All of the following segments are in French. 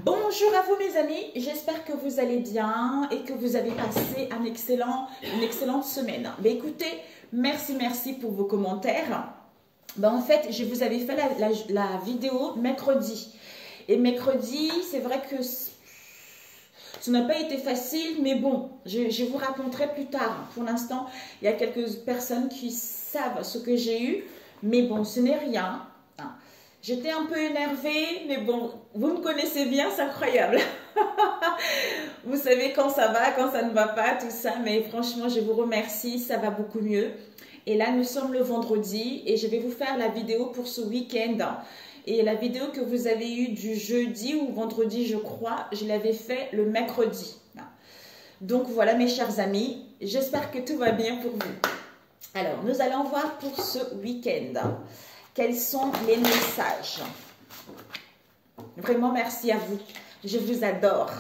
Bonjour à vous mes amis, j'espère que vous allez bien et que vous avez passé une excellente semaine. Mais écoutez, merci pour vos commentaires. En fait, je vous avais fait la vidéo mercredi. Et mercredi, c'est vrai que ça n'a pas été facile, mais bon, je vous raconterai plus tard. Pour l'instant, il y a quelques personnes qui savent ce que j'ai eu, mais bon, ce n'est rien. J'étais un peu énervée, mais bon, vous me connaissez bien, c'est incroyable. Vous savez quand ça va, quand ça ne va pas, tout ça, mais franchement, je vous remercie, ça va beaucoup mieux. Et là, nous sommes le vendredi et je vais vous faire la vidéo pour ce week-end. Et la vidéo que vous avez eue du jeudi ou vendredi, je crois, je l'avais fait le mercredi. Donc voilà mes chers amis, j'espère que tout va bien pour vous. Alors, nous allons voir pour ce week-end. Quels sont les messages? Vraiment, merci à vous. Je vous adore.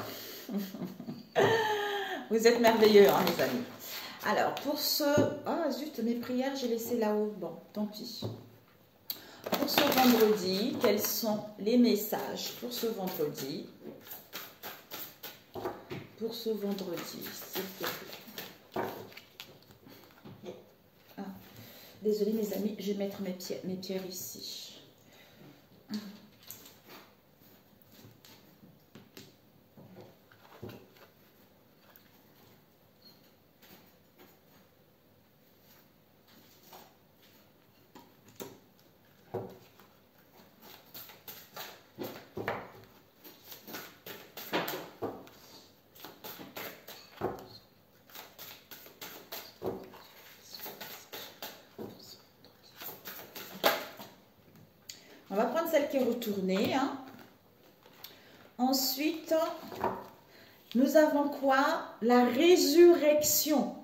Vous êtes merveilleux, hein, mes amis. Alors, pour ce... Ah, zut, mes prières, j'ai laissé là-haut. Bon, tant pis. Pour ce vendredi, quels sont les messages pour ce vendredi? Pour ce vendredi, s'il vous plaît. Désolée mes amis, je vais mettre mes pierres ici. On va prendre celle qui est retournée. Ensuite, nous avons quoi? La résurrection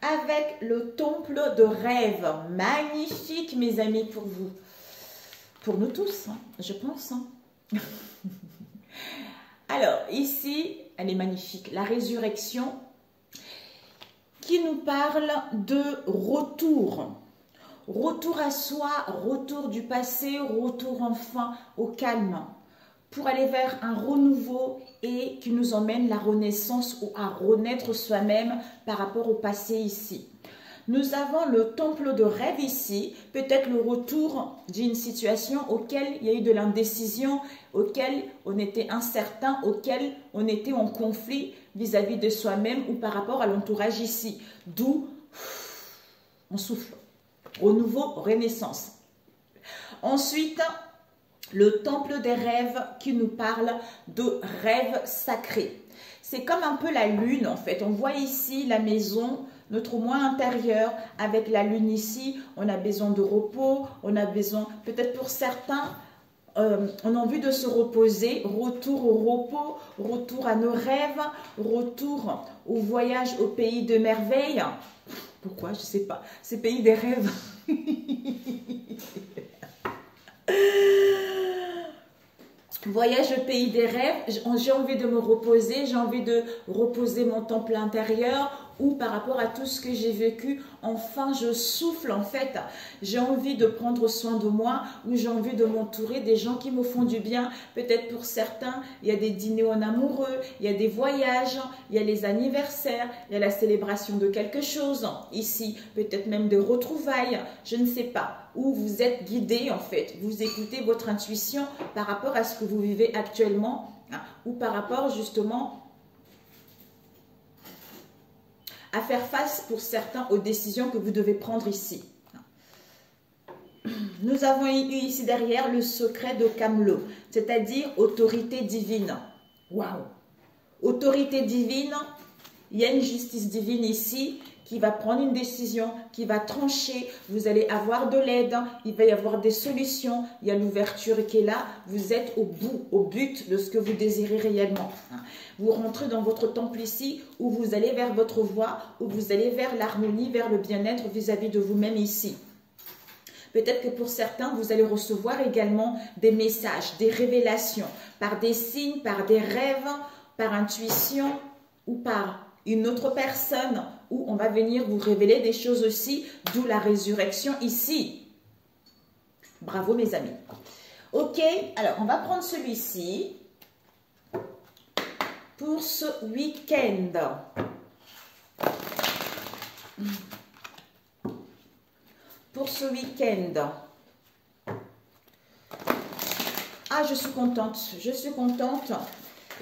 avec le temple de rêve. Magnifique, mes amis, pour vous. Pour nous tous, je pense. Alors, ici, elle est magnifique. La résurrection qui nous parle de retour. Retour à soi, retour du passé, retour enfin au calme, pour aller vers un renouveau et qui nous emmène la renaissance ou à renaître soi-même par rapport au passé ici. Nous avons le temple de rêve ici, peut-être le retour d'une situation auquel il y a eu de l'indécision, auquel on était incertain, auquel on était en conflit vis-à-vis de soi-même ou par rapport à l'entourage ici. D'où on souffle. Renouveau, renaissance. Ensuite, le temple des rêves qui nous parle de rêves sacrés. C'est comme un peu la lune en fait. On voit ici la maison, notre moi intérieur avec la lune ici. On a besoin de repos, on a besoin, peut-être pour certains, on a envie de se reposer. Retour au repos, retour à nos rêves, retour au voyage au pays de merveilles. Pourquoi? Je ne sais pas. C'est pays des rêves. Voyage au pays des rêves. J'ai envie de me reposer. J'ai envie de reposer mon temple intérieur. Ou par rapport à tout ce que j'ai vécu, enfin je souffle en fait. J'ai envie de prendre soin de moi ou j'ai envie de m'entourer des gens qui me font du bien. Peut-être pour certains, il y a des dîners en amoureux, il y a des voyages, il y a les anniversaires, il y a la célébration de quelque chose ici. Peut-être même des retrouvailles, je ne sais pas. Où vous êtes guidé en fait. Vous écoutez votre intuition par rapport à ce que vous vivez actuellement ou par rapport justement à faire face pour certains aux décisions que vous devez prendre ici. Nous avons eu ici derrière le secret de Camelot, c'est-à-dire autorité divine. Waouh! Autorité divine, il y a une justice divine ici qui va prendre une décision, qui va trancher, vous allez avoir de l'aide, il va y avoir des solutions, il y a l'ouverture qui est là, vous êtes au bout, au but de ce que vous désirez réellement. Vous rentrez dans votre temple ici, où vous allez vers votre voie, où vous allez vers l'harmonie, vers le bien-être vis-à-vis de vous-même ici. Peut-être que pour certains, vous allez recevoir également des messages, des révélations, par des signes, par des rêves, par intuition ou par une autre personne où on va venir vous révéler des choses aussi, d'où la résurrection ici. Bravo mes amis. Ok, alors on va prendre celui-ci. pour ce week-end. Pour ce week-end. Ah, je suis contente. Je suis contente.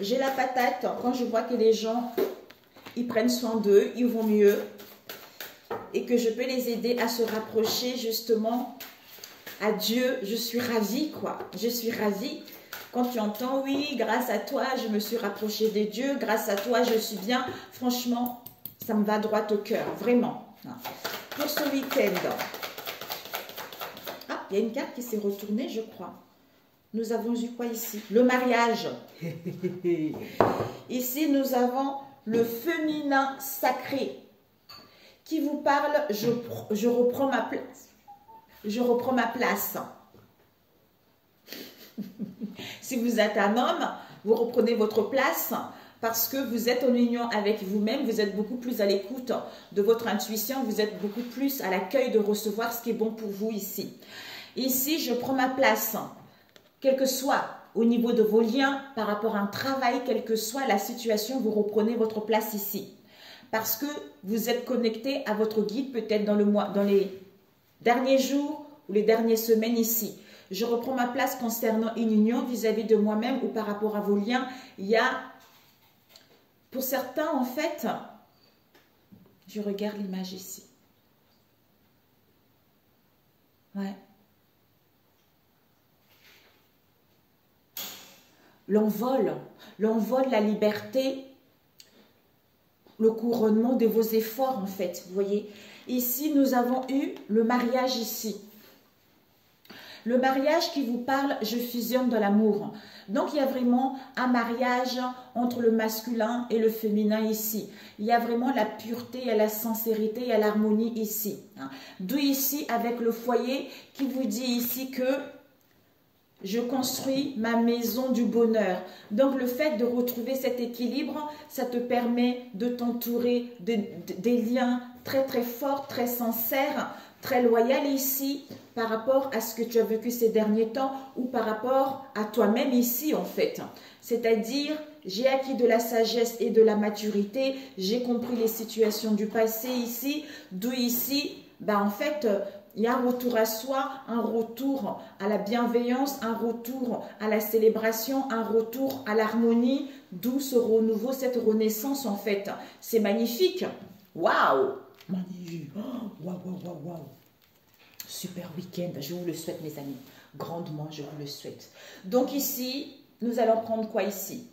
J'ai la patate quand je vois que les gens, ils prennent soin d'eux, ils vont mieux. Et que je peux les aider à se rapprocher justement à Dieu. Je suis ravie, quoi. Je suis ravie. Quand tu entends, oui, grâce à toi, je me suis rapprochée de Dieu. Grâce à toi, je suis bien. Franchement, ça me va droit au cœur. Vraiment. Pour ce week-end. Ah, il y a une carte qui s'est retournée, je crois. Nous avons eu quoi ici? Le mariage. Ici, nous avons le féminin sacré qui vous parle. Je reprends ma place. Je reprends ma place. Si vous êtes un homme, vous reprenez votre place parce que vous êtes en union avec vous-même. Vous êtes beaucoup plus à l'écoute de votre intuition. Vous êtes beaucoup plus à l'accueil de recevoir ce qui est bon pour vous ici. Ici, je prends ma place. Quel que soit au niveau de vos liens, par rapport à un travail, quelle que soit la situation, vous reprenez votre place ici. Parce que vous êtes connecté à votre guide, peut-être dans les derniers jours ou les dernières semaines ici. Je reprends ma place concernant une union vis-à-vis de moi-même ou par rapport à vos liens. Il y a, pour certains, en fait, je regarde l'image ici. Ouais. L'envol, la liberté, le couronnement de vos efforts en fait, vous voyez. Ici, nous avons eu le mariage ici. Le mariage qui vous parle, je fusionne de l'amour. Donc, il y a vraiment un mariage entre le masculin et le féminin ici. Il y a vraiment la pureté, il y a la sincérité, il y a l'harmonie ici. D'où ici, avec le foyer qui vous dit ici que je construis ma maison du bonheur. Donc, le fait de retrouver cet équilibre, ça te permet de t'entourer des liens très, très forts, très sincères, très loyaux ici par rapport à ce que tu as vécu ces derniers temps ou par rapport à toi-même ici, en fait. C'est-à-dire, j'ai acquis de la sagesse et de la maturité, j'ai compris les situations du passé ici, d'où ici, en fait, il y a un retour à soi, un retour à la bienveillance, un retour à la célébration, un retour à l'harmonie, d'où ce renouveau, cette renaissance en fait. C'est magnifique. Waouh! Magnifique. Waouh, waouh, waouh, waouh. Super week-end. Je vous le souhaite, mes amis. Grandement, je vous le souhaite. Donc ici, nous allons prendre quoi ici?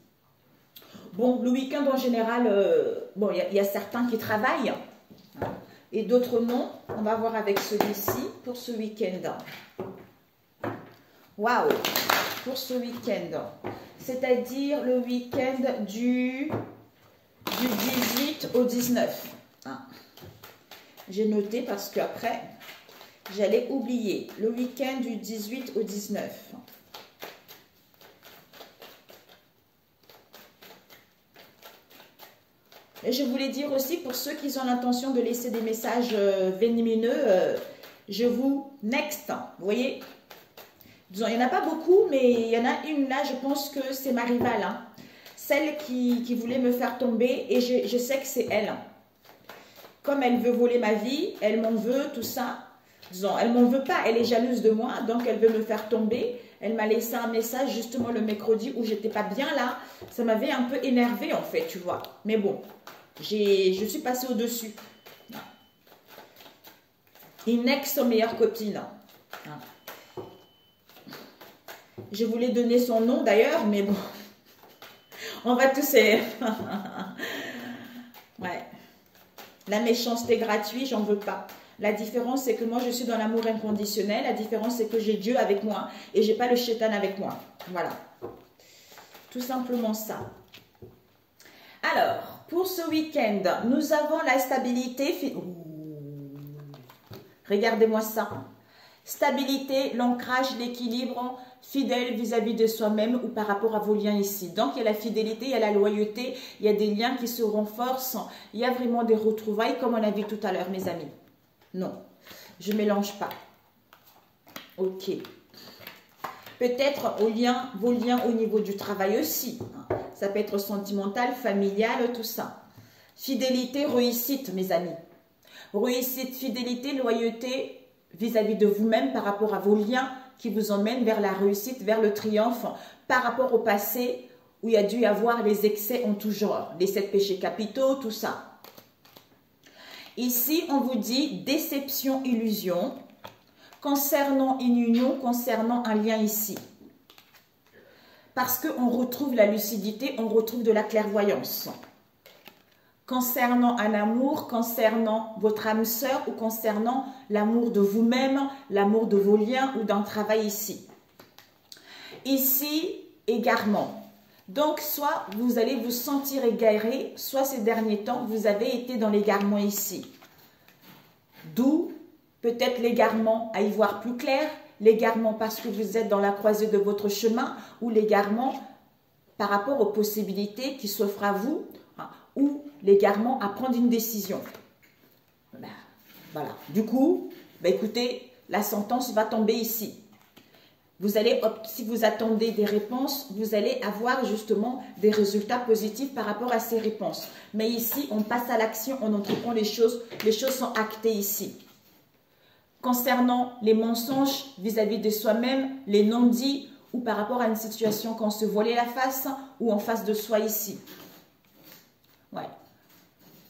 Bon, le week-end en général, bon, il y a certains qui travaillent. Et d'autres non, on va voir avec celui-ci pour ce week-end. Waouh! Pour ce week-end. C'est-à-dire le week-end du 18 au 19. J'ai noté parce qu'après, j'allais oublier. Le week-end du 18 au 19. Et je voulais dire aussi, pour ceux qui ont l'intention de laisser des messages venimeux, je vous next. Vous voyez, disons, il n'y en a pas beaucoup, mais il y en a une là, je pense que c'est ma rivale. Hein. Celle qui voulait me faire tomber, et je sais que c'est elle. Comme elle veut voler ma vie, elle m'en veut, tout ça. Disons, elle m'en veut pas, elle est jalouse de moi, donc elle veut me faire tomber. Elle m'a laissé un message justement le mercredi où j'étais pas bien là. Ça m'avait un peu énervé en fait, tu vois. Mais bon, je suis passée au-dessus. Une ex-meilleure copine. Je voulais donner son nom d'ailleurs, mais bon. On va tous... Ouais. La méchanceté gratuite, j'en veux pas. La différence, c'est que moi, je suis dans l'amour inconditionnel. La différence, c'est que j'ai Dieu avec moi et j'ai pas le shaitan avec moi. Voilà. Tout simplement ça. Alors, pour ce week-end, nous avons la stabilité. Regardez-moi ça. Stabilité, l'ancrage, l'équilibre, fidèle vis-à-vis de soi-même ou par rapport à vos liens ici. Donc, il y a la fidélité, il y a la loyauté, il y a des liens qui se renforcent. Il y a vraiment des retrouvailles, comme on a vu tout à l'heure, mes amis. Non, je ne mélange pas. Ok. Peut-être vos liens au niveau du travail aussi. Ça peut être sentimental, familial, tout ça. Fidélité, réussite, mes amis. Réussite, fidélité, loyauté vis-à-vis de vous-même par rapport à vos liens qui vous emmènent vers la réussite, vers le triomphe, par rapport au passé où il y a dû y avoir les excès en tout genre, les 7 péchés capitaux, tout ça. Ici, on vous dit déception, illusion, concernant une union, concernant un lien ici. Parce qu'on retrouve la lucidité, on retrouve de la clairvoyance. Concernant un amour, concernant votre âme sœur ou concernant l'amour de vous-même, l'amour de vos liens ou d'un travail ici. Ici, égarement. Donc, soit vous allez vous sentir égaré, soit ces derniers temps, vous avez été dans l'égarement ici. D'où peut-être l'égarement à y voir plus clair, l'égarement parce que vous êtes dans la croisée de votre chemin ou l'égarement par rapport aux possibilités qui s'offrent à vous ou l'égarement à prendre une décision. Ben, voilà. Du coup, ben, écoutez, la sentence va tomber ici. Vous allez, si vous attendez des réponses, vous allez avoir justement des résultats positifs par rapport à ces réponses. Mais ici, on passe à l'action, on entreprend les choses sont actées ici. Concernant les mensonges vis-à-vis de soi-même, les non-dits ou par rapport à une situation qu'on se voilait la face ou en face de soi ici. Ouais.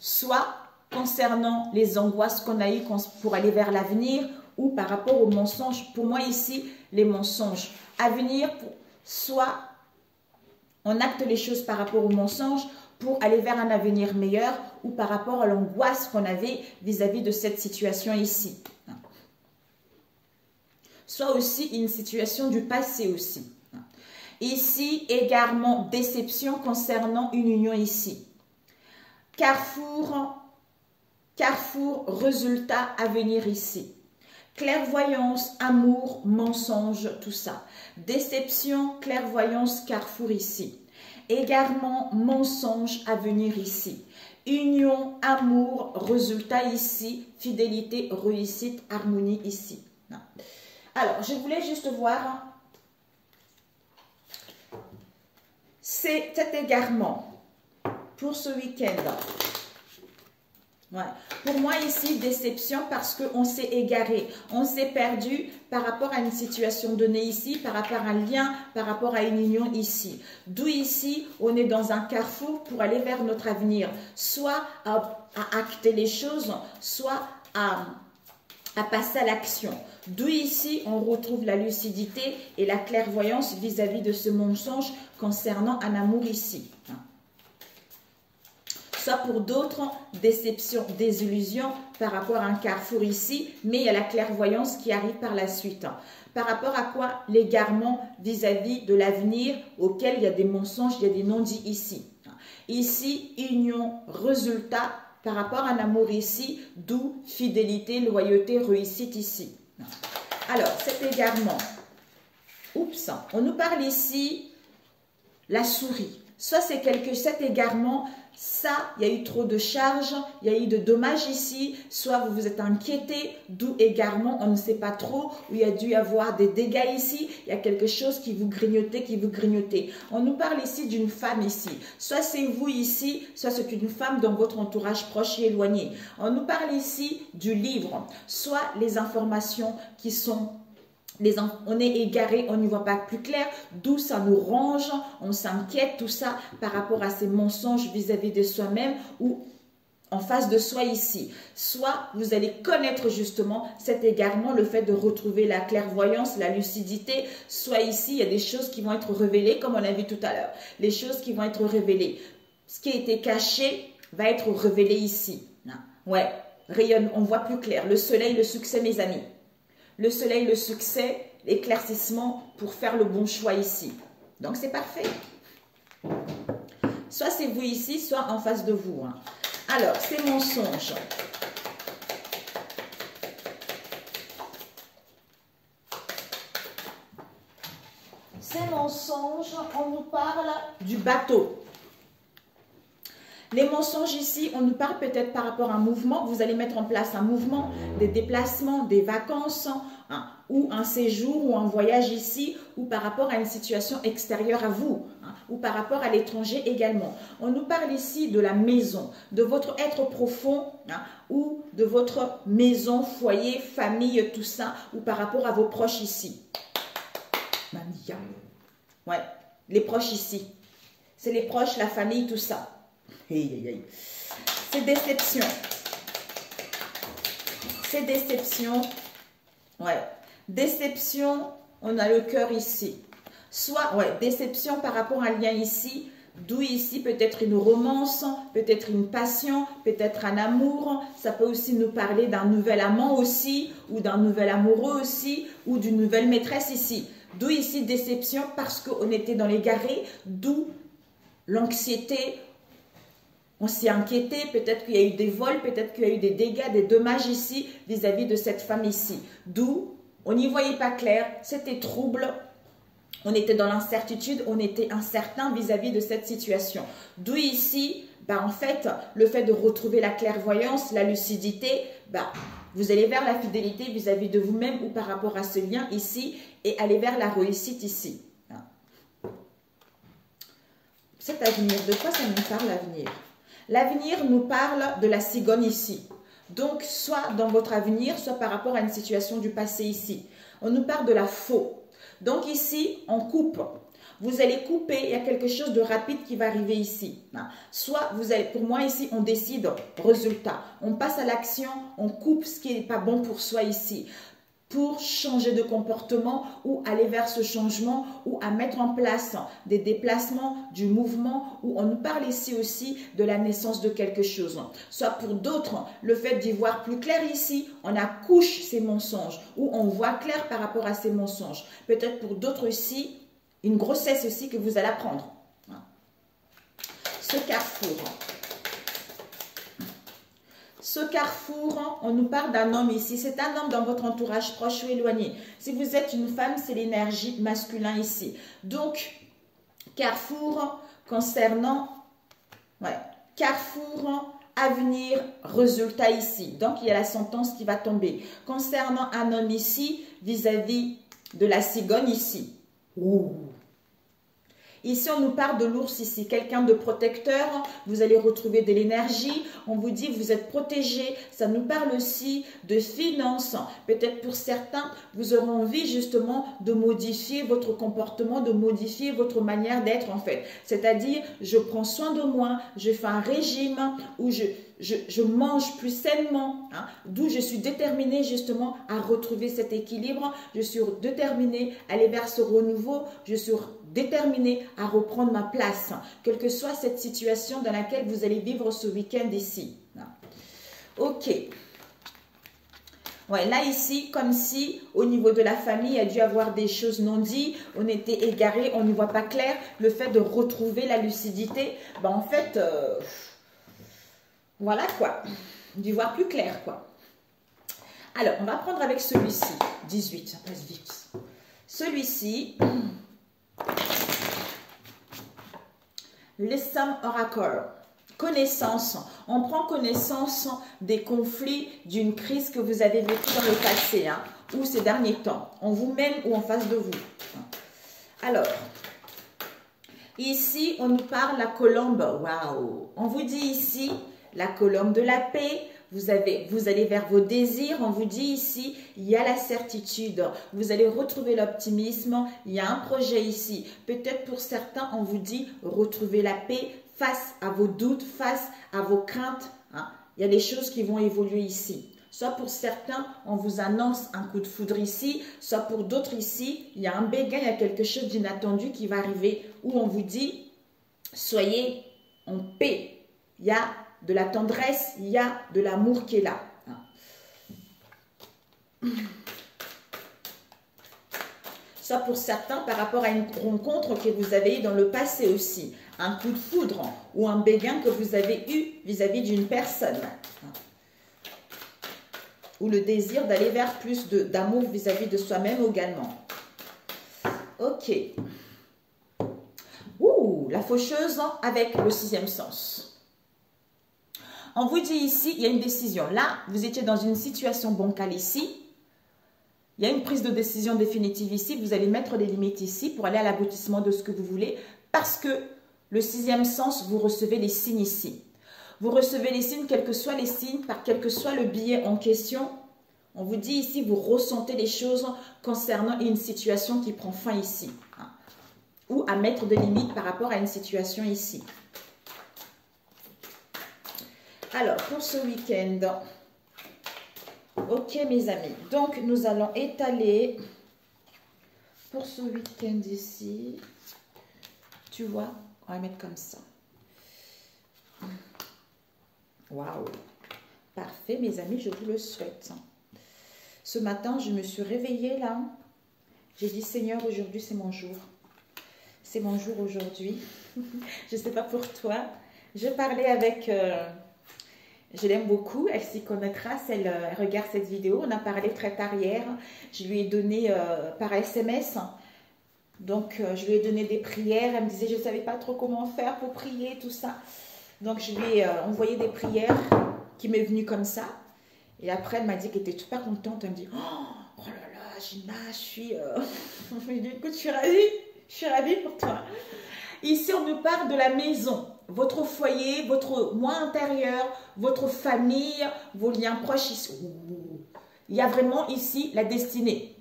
Soit concernant les angoisses qu'on a eues pour aller vers l'avenir ou par rapport aux mensonges. Pour moi ici, les mensonges à venir, soit on acte les choses par rapport aux mensonges pour aller vers un avenir meilleur ou par rapport à l'angoisse qu'on avait vis-à-vis de cette situation ici. Soit aussi une situation du passé aussi. Ici, également déception concernant une union ici. Carrefour, résultat à venir ici. Clairvoyance, amour, mensonge, tout ça. Déception, clairvoyance, carrefour ici. Égarement, mensonge à venir ici. Union, amour, résultat ici. Fidélité, réussite, harmonie ici. Alors, je voulais juste voir cet égarement pour ce week-end. Ouais. Pour moi ici, déception parce qu'on s'est égaré, on s'est perdu par rapport à une situation donnée ici, par rapport à un lien, par rapport à une union ici. D'où ici, on est dans un carrefour pour aller vers notre avenir, soit à acter les choses, soit à passer à l'action. D'où ici, on retrouve la lucidité et la clairvoyance vis-à-vis de ce mensonge concernant un amour ici. Soit pour d'autres, déception, désillusion par rapport à un carrefour ici, mais il y a la clairvoyance qui arrive par la suite. Par rapport à quoi? L'égarement vis-à-vis de l'avenir auquel il y a des mensonges, il y a des non-dits ici. Ici, union, résultat par rapport à un amour ici, d'où fidélité, loyauté, réussite ici. Alors, cet égarement, oups, on nous parle ici, la souris. Soit c'est cet égarement, ça, il y a eu trop de charges, il y a eu de dommages ici, soit vous vous êtes inquiété, d'où égarement, on ne sait pas trop, où il y a dû y avoir des dégâts ici, il y a quelque chose qui vous grignotait, On nous parle ici d'une femme ici, soit c'est vous ici, soit c'est une femme dans votre entourage proche et éloigné. On nous parle ici du livre, soit les informations qui sont... on est égaré, on n'y voit pas plus clair, d'où ça nous ronge, on s'inquiète, tout ça par rapport à ces mensonges vis-à-vis de soi-même ou en face de soi ici. Soit vous allez connaître justement cet égarement, le fait de retrouver la clairvoyance, la lucidité, soit ici il y a des choses qui vont être révélées comme on a vu tout à l'heure, les choses qui vont être révélées. Ce qui a été caché va être révélé ici. Ouais, rayonne, on voit plus clair. Le soleil, le succès mes amis. Le soleil, le succès, l'éclaircissement pour faire le bon choix ici. Donc, c'est parfait. Soit c'est vous ici, soit en face de vous. Alors, ces mensonges. Ces mensonges, on nous parle du bateau. Les mensonges ici, on nous parle peut-être par rapport à un mouvement. Vous allez mettre en place un mouvement, des déplacements, des vacances, hein, ou un séjour ou un voyage ici, ou par rapport à une situation extérieure à vous, hein, ou par rapport à l'étranger également. On nous parle ici de la maison, de votre être profond, hein, ou de votre maison, foyer, famille, tout ça, ou par rapport à vos proches ici. Mamia. Ouais, les proches ici. C'est les proches, la famille, tout ça. C'est déception. C'est déception. Ouais. Déception, on a le cœur ici. Soit, ouais, déception par rapport à un lien ici. D'où ici peut-être une romance, peut-être une passion, peut-être un amour. Ça peut aussi nous parler d'un nouvel amant aussi, ou d'un nouvel amoureux aussi, ou d'une nouvelle maîtresse ici. D'où ici déception parce qu'on était dans les garés, d'où l'anxiété. On s'est inquiété, peut-être qu'il y a eu des vols, peut-être qu'il y a eu des dégâts, des dommages ici vis-à-vis de cette femme ici. D'où on n'y voyait pas clair, c'était trouble, on était dans l'incertitude, on était incertain vis-à-vis de cette situation. D'où ici, en fait, le fait de retrouver la clairvoyance, la lucidité, vous allez vers la fidélité vis-à-vis de vous-même ou par rapport à ce lien ici et aller vers la réussite ici. Cet avenir, de quoi ça nous parle l'avenir? L'avenir nous parle de la cigogne ici. Donc, soit dans votre avenir, soit par rapport à une situation du passé ici. On nous parle de la faux. Donc ici, on coupe. Vous allez couper, il y a quelque chose de rapide qui va arriver ici. Soit, vous allez, pour moi ici, on décide, résultat. On passe à l'action, on coupe ce qui n'est pas bon pour soi ici. Pour changer de comportement ou aller vers ce changement ou à mettre en place des déplacements, du mouvement, où on nous parle ici aussi de la naissance de quelque chose. Soit pour d'autres, le fait d'y voir plus clair ici, on accouche ces mensonges ou on voit clair par rapport à ces mensonges. Peut-être pour d'autres ici, une grossesse aussi que vous allez apprendre. Ce carrefour. Ce carrefour, on nous parle d'un homme ici. C'est un homme dans votre entourage proche ou éloigné. Si vous êtes une femme, c'est l'énergie masculine ici. Donc, carrefour concernant, carrefour, avenir, résultat ici. Donc, il y a la sentence qui va tomber. Concernant un homme ici, vis-à-vis de la cigogne ici. Ouh. Ici, on nous parle de l'ours ici, quelqu'un de protecteur, vous allez retrouver de l'énergie, on vous dit vous êtes protégé, ça nous parle aussi de finances. Peut-être pour certains, vous aurez envie justement de modifier votre comportement, de modifier votre manière d'être en fait. C'est-à-dire, je prends soin de moi, je fais un régime où je mange plus sainement, d'où je suis déterminée justement à retrouver cet équilibre, je suis déterminée à aller vers ce renouveau, je suis déterminée à reprendre ma place, quelle que soit cette situation dans laquelle vous allez vivre ce week-end ici. Ok. Ouais, là ici, comme si au niveau de la famille, il y a dû avoir des choses non dites, on était égarés, on n'y voit pas clair, le fait de retrouver la lucidité, en fait, voilà quoi, d'y voir plus clair quoi. Alors, on va prendre avec celui-ci, 18, ça passe vite. Celui-ci, l'Essam Oracle, connaissance. On prend connaissance des conflits, d'une crise que vous avez vécue dans le passé, ou ces derniers temps, en vous-même ou en face de vous. Alors, ici, on nous parle de la colombe. Waouh! On vous dit ici, la colombe de la paix. Vous allez vers vos désirs, on vous dit ici, il y a la certitude, vous allez retrouver l'optimisme, il y a un projet ici. Peut-être pour certains, on vous dit, retrouver la paix face à vos doutes, face à vos craintes. Il y a des choses qui vont évoluer ici. Soit pour certains, on vous annonce un coup de foudre ici, soit pour d'autres ici, il y a un béguin, il y a quelque chose d'inattendu qui va arriver, où on vous dit, soyez en paix. Il y a de la tendresse, il y a de l'amour qui est là. Soit pour certains, par rapport à une rencontre que vous avez eue dans le passé aussi, un coup de foudre ou un béguin que vous avez eu vis-à-vis d'une personne. Ou le désir d'aller vers plus d'amour vis-à-vis de soi-même également. Ok. Ouh, la faucheuse avec le 6e sens. On vous dit ici, il y a une décision. Là, vous étiez dans une situation bancale ici. Il y a une prise de décision définitive ici. Vous allez mettre des limites ici pour aller à l'aboutissement de ce que vous voulez. Parce que le sixième sens, vous recevez les signes ici. Vous recevez les signes, quels que soient les signes, par quel que soit le billet en question. On vous dit ici, vous ressentez les choses concernant une situation qui prend fin ici. Hein, ou à mettre des limites par rapport à une situation ici. Alors, pour ce week-end, ok mes amis, donc nous allons étaler pour ce week-end ici, tu vois, on va mettre comme ça. Waouh, parfait mes amis, je vous le souhaite. Ce matin, je me suis réveillée là, j'ai dit Seigneur, aujourd'hui c'est mon jour. C'est mon jour aujourd'hui, je ne sais pas pour toi. Je parlais avec... je l'aime beaucoup, elle s'y connaîtra, elle regarde cette vidéo. On a parlé très tard hier, je lui ai donné par SMS, donc je lui ai donné des prières. Elle me disait, je ne savais pas trop comment faire pour prier, tout ça. Donc je lui ai envoyé des prières qui m'est venue comme ça. Et après, elle m'a dit qu'elle était super contente. Elle me dit, oh là là, Gina, je suis... écoute, je suis ravie pour toi. Ici, on nous parle de la maison. Votre foyer, votre moi intérieur, votre famille, vos liens proches. Ici. Il y a vraiment ici la destinée.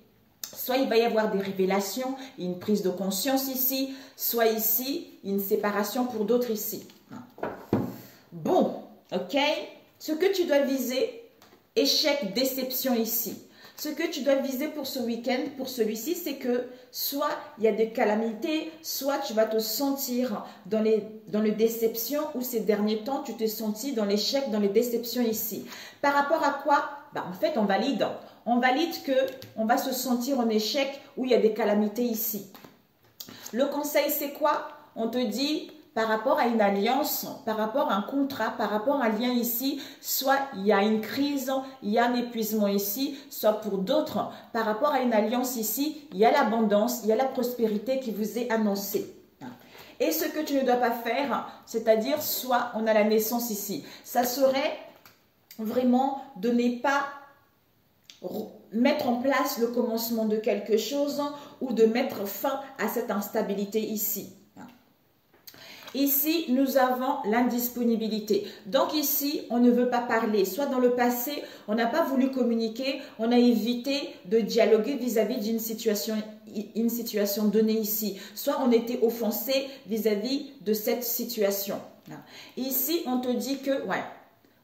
Soit il va y avoir des révélations, une prise de conscience ici, soit ici, une séparation pour d'autres ici. Bon, ok. Ce que tu dois viser, échec, déception ici. Ce que tu dois viser pour ce week-end, pour celui-ci, c'est que soit il y a des calamités, soit tu vas te sentir dans les déceptions ou ces derniers temps, tu t'es senti dans l'échec, dans les déceptions ici. Par rapport à quoi? En fait, on valide. On valide qu'on va se sentir en échec ou il y a des calamités ici. Le conseil, c'est quoi? On te dit... par rapport à une alliance, par rapport à un contrat, par rapport à un lien ici, soit il y a une crise, il y a un épuisement ici, soit pour d'autres, par rapport à une alliance ici, il y a l'abondance, il y a la prospérité qui vous est annoncée. Et ce que tu ne dois pas faire, c'est-à-dire soit on a la naissance ici, ça serait vraiment de ne pas mettre en place le commencement de quelque chose ou de mettre fin à cette instabilité ici. Ici, nous avons l'indisponibilité. Donc ici, on ne veut pas parler. Soit dans le passé, on n'a pas voulu communiquer, on a évité de dialoguer vis-à-vis d'une situation donnée ici. Soit on était offensé vis-à-vis de cette situation. Ici, on te dit que, ouais,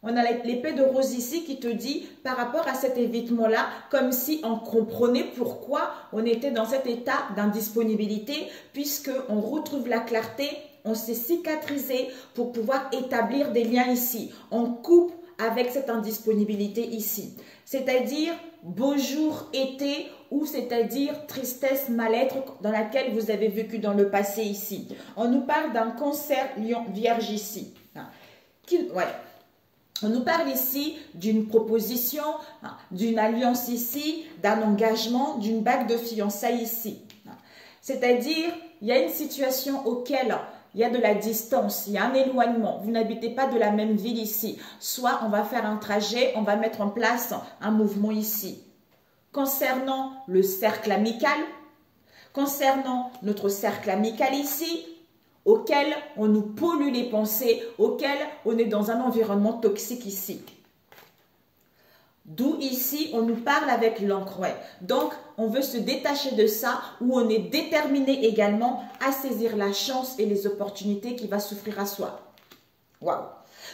on a l'épée de rose ici qui te dit, par rapport à cet évitement-là, comme si on comprenait pourquoi on était dans cet état d'indisponibilité, puisqu'on retrouve la clarté. On s'est cicatrisé pour pouvoir établir des liens ici. On coupe avec cette indisponibilité ici. C'est-à-dire beau jour, été, ou c'est-à-dire tristesse, mal-être dans laquelle vous avez vécu dans le passé ici. On nous parle d'un cancer lion vierge ici. On nous parle ici d'une proposition, d'une alliance ici, d'un engagement, d'une bague de fiançailles ici. C'est-à-dire, il y a une situation auquel... il y a de la distance, il y a un éloignement. Vous n'habitez pas de la même ville ici. Soit on va faire un trajet, on va mettre en place un mouvement ici. Concernant le cercle amical, concernant notre cercle amical ici, auquel on nous pollue les pensées, auquel on est dans un environnement toxique ici. D'où ici, on nous parle avec l'encre. Donc, on veut se détacher de ça, où on est déterminé également à saisir la chance et les opportunités qui va s'offrir à soi. Waouh!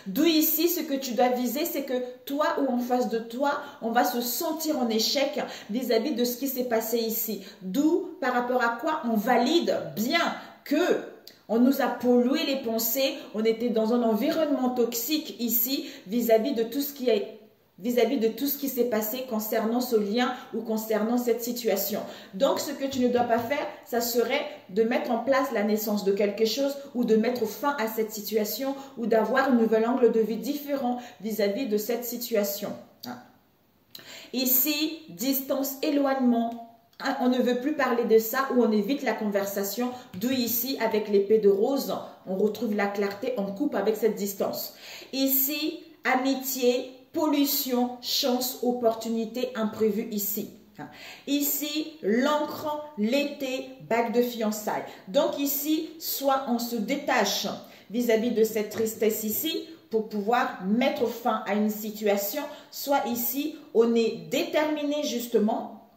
D'où ici, ce que tu dois viser, c'est que toi ou en face de toi, on va se sentir en échec vis-à-vis de ce qui s'est passé ici. D'où, par rapport à quoi on valide bien que on nous a pollué les pensées, on était dans un environnement toxique ici vis-à-vis de tout ce qui est vis-à-vis de tout ce qui s'est passé concernant ce lien ou concernant cette situation. Donc, ce que tu ne dois pas faire, ça serait de mettre en place la naissance de quelque chose ou de mettre fin à cette situation ou d'avoir un nouvel angle de vue différent vis-à-vis de cette situation. Ici, distance, éloignement. On ne veut plus parler de ça ou on évite la conversation. D'où ici, avec l'épée de rose, on retrouve la clarté, on coupe avec cette distance. Ici, amitié, pollution, chance, opportunité, imprévu ici. Ici, l'encre, l'été, bague de fiançailles. Donc ici, soit on se détache vis-à-vis de cette tristesse ici pour pouvoir mettre fin à une situation, soit ici, on est déterminé justement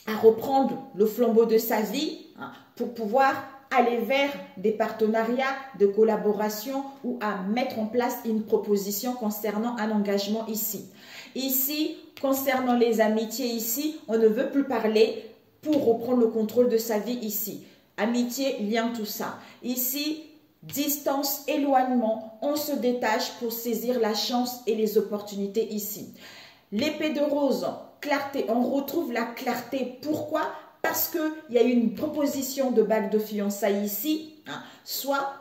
à reprendre le flambeau de sa vie pour pouvoir aller vers des partenariats de collaboration ou à mettre en place une proposition concernant un engagement ici. Ici, concernant les amitiés ici, on ne veut plus parler pour reprendre le contrôle de sa vie ici. Amitié, lien, tout ça. Ici, distance, éloignement, on se détache pour saisir la chance et les opportunités ici. L'épée de rose, clarté, on retrouve la clarté. Pourquoi? Parce qu'il y a une proposition de bague de fiançailles ici, soit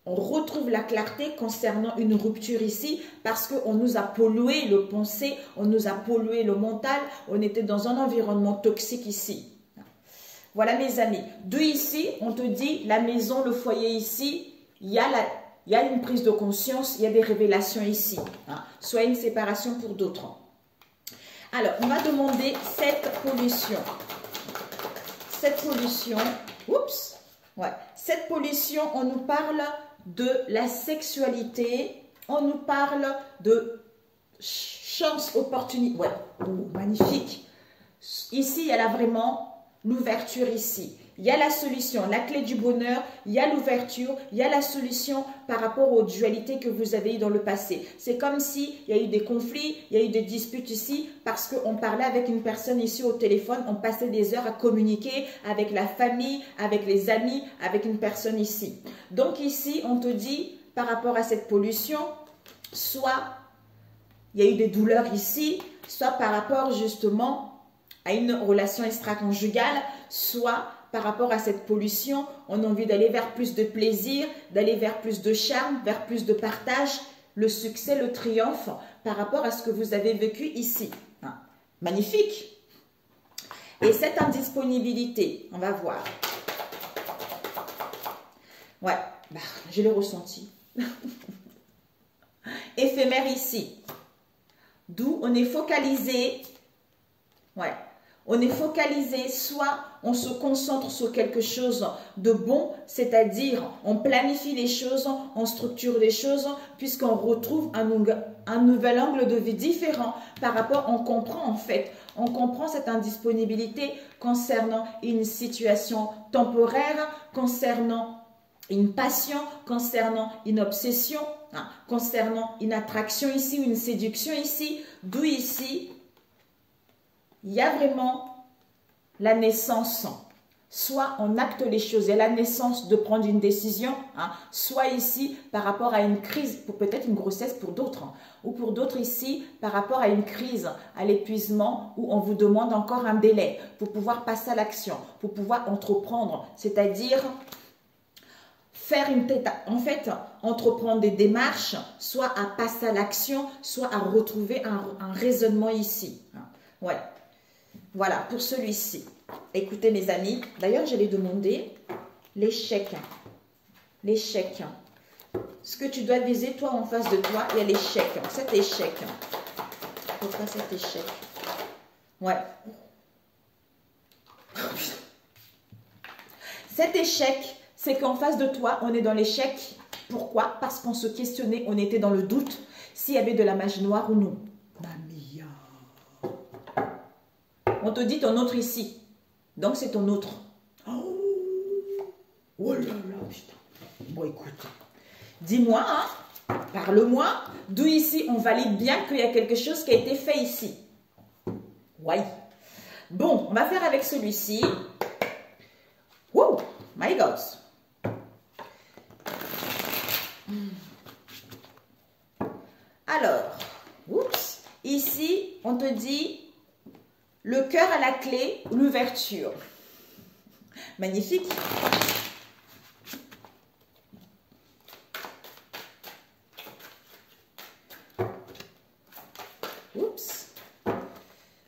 on retrouve la clarté concernant une rupture ici parce qu'on nous a pollué le pensée, on nous a pollué le mental, on était dans un environnement toxique ici. Voilà mes amis. De ici, on te dit la maison, le foyer ici, il y a une prise de conscience, il y a des révélations ici. Soit une séparation pour d'autres. Alors, on va demander cette pollution. Cette pollution, oups, ouais, cette pollution, on nous parle de la sexualité, on nous parle de chance, opportunité, ouais, magnifique. Ici, il y a là vraiment l'ouverture ici. Il y a la solution, la clé du bonheur, il y a l'ouverture, il y a la solution par rapport aux dualités que vous avez eues dans le passé. C'est comme s'il y a eu des conflits, il y a eu des disputes ici parce qu'on parlait avec une personne ici au téléphone, on passait des heures à communiquer avec la famille, avec les amis, avec une personne ici. Donc ici, on te dit par rapport à cette pollution, soit il y a eu des douleurs ici, soit par rapport justement à une relation extra-conjugale, soit par rapport à cette pollution, on a envie d'aller vers plus de plaisir, d'aller vers plus de charme, vers plus de partage, le succès, le triomphe par rapport à ce que vous avez vécu ici. Magnifique. Et cette indisponibilité, on va voir. Ouais, je l'ai ressenti. Éphémère ici. D'où on est focalisé. Ouais. On est focalisé, soit on se concentre sur quelque chose de bon, c'est-à-dire on planifie les choses, on structure les choses, puisqu'on retrouve un nouvel angle de vie différent par rapport, on comprend en fait, on comprend cette indisponibilité concernant une situation temporaire, concernant une passion, concernant une obsession, concernant une attraction ici, une séduction ici, d'où ici, il y a vraiment la naissance. Soit on acte les choses, il y a la naissance de prendre une décision, soit ici par rapport à une crise, pour peut-être une grossesse pour d'autres, ou pour d'autres ici par rapport à une crise, à l'épuisement, où on vous demande encore un délai pour pouvoir passer à l'action, pour pouvoir entreprendre, c'est-à-dire faire une tête, en fait, entreprendre des démarches, soit à passer à l'action, soit à retrouver un raisonnement ici. Ouais. Voilà, pour celui-ci. Écoutez mes amis, d'ailleurs je l'ai demandé, l'échec. L'échec. Ce que tu dois viser, toi en face de toi, il y a l'échec. Cet échec. Pourquoi cet échec? Ouais. Cet échec, c'est qu'en face de toi, on est dans l'échec. Pourquoi? Parce qu'on se questionnait, on était dans le doute s'il y avait de la magie noire ou non. On te dit ton autre ici. Donc, c'est ton autre. Oh là là, putain. Bon, écoute. Dis-moi, parle-moi. D'où ici, on valide bien qu'il y a quelque chose qui a été fait ici. Ouais. Bon, on va faire avec celui-ci. Wow, my God. Alors, oups. Ici, on te dit... Le cœur à la clé, l'ouverture. Magnifique. Oups.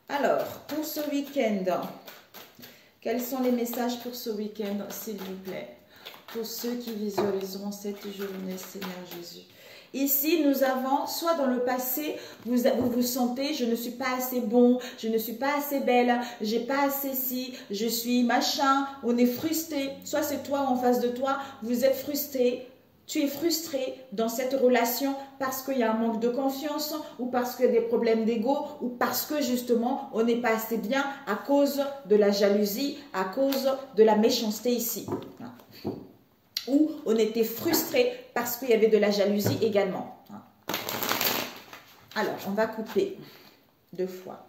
Alors, pour ce week-end, quels sont les messages pour ce week-end, s'il vous plaît? Pour ceux qui visualiseront cette journée, Seigneur Jésus. Ici, nous avons, soit dans le passé, vous vous sentez, je ne suis pas assez bon, je ne suis pas assez belle, j'ai pas assez ci, je suis machin, on est frustré. Soit c'est toi en face de toi, vous êtes frustré. Tu es frustré dans cette relation parce qu'il y a un manque de confiance ou parce qu'il y a des problèmes d'ego ou parce que justement on n'est pas assez bien à cause de la jalousie, à cause de la méchanceté ici. Ou on était frustré parce qu'il y avait de la jalousie également. Alors, on va couper 2 fois.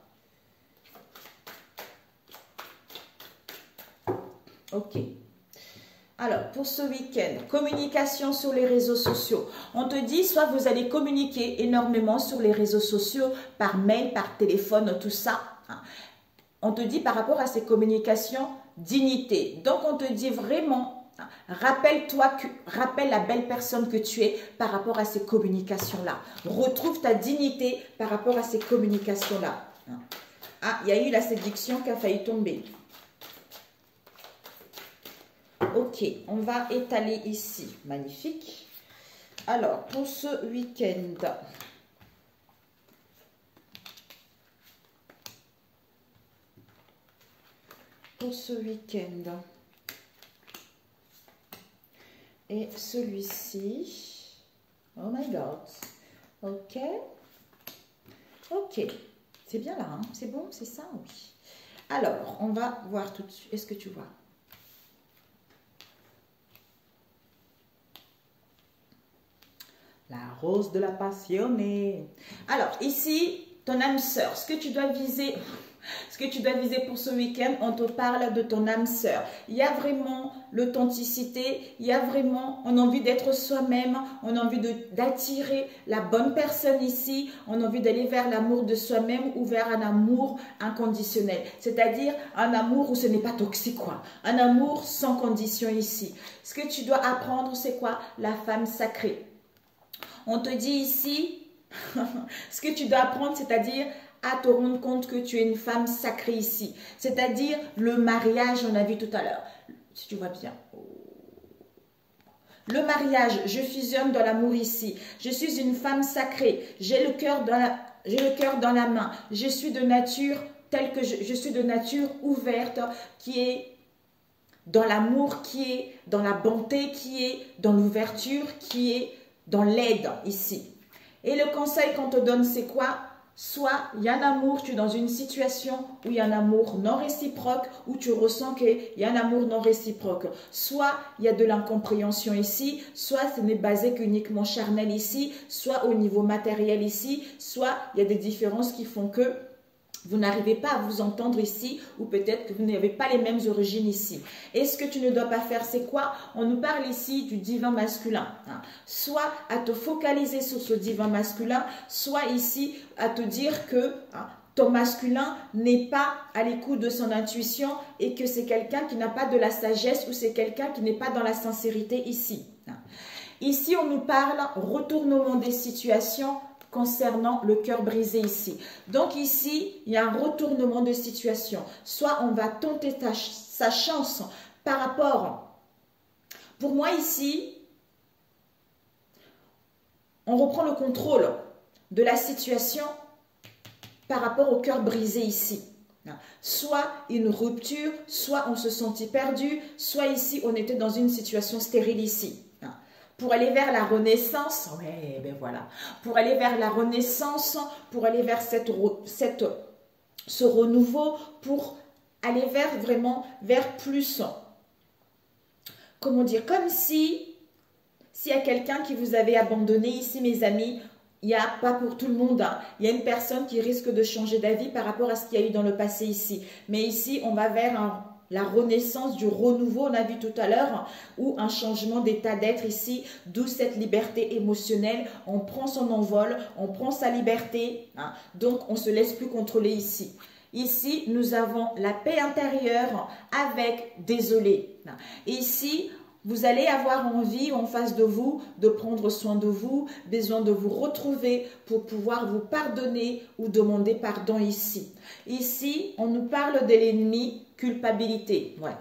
Ok. Alors, pour ce week-end, communication sur les réseaux sociaux. On te dit, soit vous allez communiquer énormément sur les réseaux sociaux, par mail, par téléphone, tout ça. On te dit par rapport à ces communications, dignité. Donc, on te dit vraiment, rappelle-toi, rappelle la belle personne que tu es par rapport à ces communications-là. Retrouve ta dignité par rapport à ces communications-là. Ah, il y a eu la séduction qui a failli tomber. Ok, on va étaler ici. Magnifique. Alors, pour ce week-end, et celui-ci. Oh my God. Ok. Ok. C'est bien là, hein? C'est bon, c'est ça? Oui. Alors, on va voir tout de suite. Est-ce que tu vois? La rose de la passionnée. Alors, ici, ton âme sœur, ce que tu dois viser pour ce week-end, on te parle de ton âme sœur. Il y a vraiment l'authenticité, il y a vraiment, on a envie d'être soi-même, on a envie d'attirer la bonne personne ici, on a envie d'aller vers l'amour de soi-même ou vers un amour inconditionnel. C'est-à-dire un amour où ce n'est pas toxique, quoi. Un amour sans condition ici. Ce que tu dois apprendre, c'est quoi? La femme sacrée. On te dit ici, ce que tu dois apprendre, c'est-à-dire à te rendre compte que tu es une femme sacrée ici. C'est-à-dire le mariage, on a vu tout à l'heure. Si tu vois bien. Le mariage, je fusionne dans l'amour ici. Je suis une femme sacrée. J'ai le cœur dans la main. Je suis de nature telle que je suis de nature ouverte, qui est dans l'amour, qui est dans la bonté, qui est dans l'ouverture, qui est dans l'aide ici. Et le conseil qu'on te donne, c'est quoi? Soit il y a un amour, tu es dans une situation où il y a un amour non réciproque, où tu ressens qu'il y a un amour non réciproque. Soit il y a de l'incompréhension ici, soit ce n'est basé qu'uniquement charnel ici, soit au niveau matériel ici, soit il y a des différences qui font que vous n'arrivez pas à vous entendre ici ou peut-être que vous n'avez pas les mêmes origines ici. Et ce que tu ne dois pas faire, c'est quoi? On nous parle ici du divin masculin. Soit à te focaliser sur ce divin masculin, soit ici à te dire que ton masculin n'est pas à l'écoute de son intuition et que c'est quelqu'un qui n'a pas de la sagesse ou c'est quelqu'un qui n'est pas dans la sincérité ici. Ici, on nous parle retournement des situations concernant le cœur brisé ici. Donc ici, il y a un retournement de situation. Soit on va tenter sa chance par rapport... Pour moi ici, on reprend le contrôle de la situation par rapport au cœur brisé ici. Soit une rupture, soit on se sentit perdu, soit ici on était dans une situation stérile ici. Pour aller vers la renaissance, ouais, ben voilà, pour aller vers la renaissance, pour aller vers ce renouveau, pour aller vers vraiment, vers plus, comment dire, comme si, s'il y a quelqu'un qui vous avait abandonné ici, mes amis, il n'y a pas pour tout le monde, hein. Il y a une personne qui risque de changer d'avis par rapport à ce qu'il y a eu dans le passé ici. Mais ici, on va vers la renaissance du renouveau, on a vu tout à l'heure, ou un changement d'état d'être ici, d'où cette liberté émotionnelle. On prend son envol, on prend sa liberté, hein. Donc on ne se laisse plus contrôler ici. Ici, nous avons la paix intérieure avec désolé. Ici, vous allez avoir envie en face de vous de prendre soin de vous, besoin de vous retrouver pour pouvoir vous pardonner ou demander pardon ici. Ici, on nous parle de l'ennemi, culpabilité. Ouais.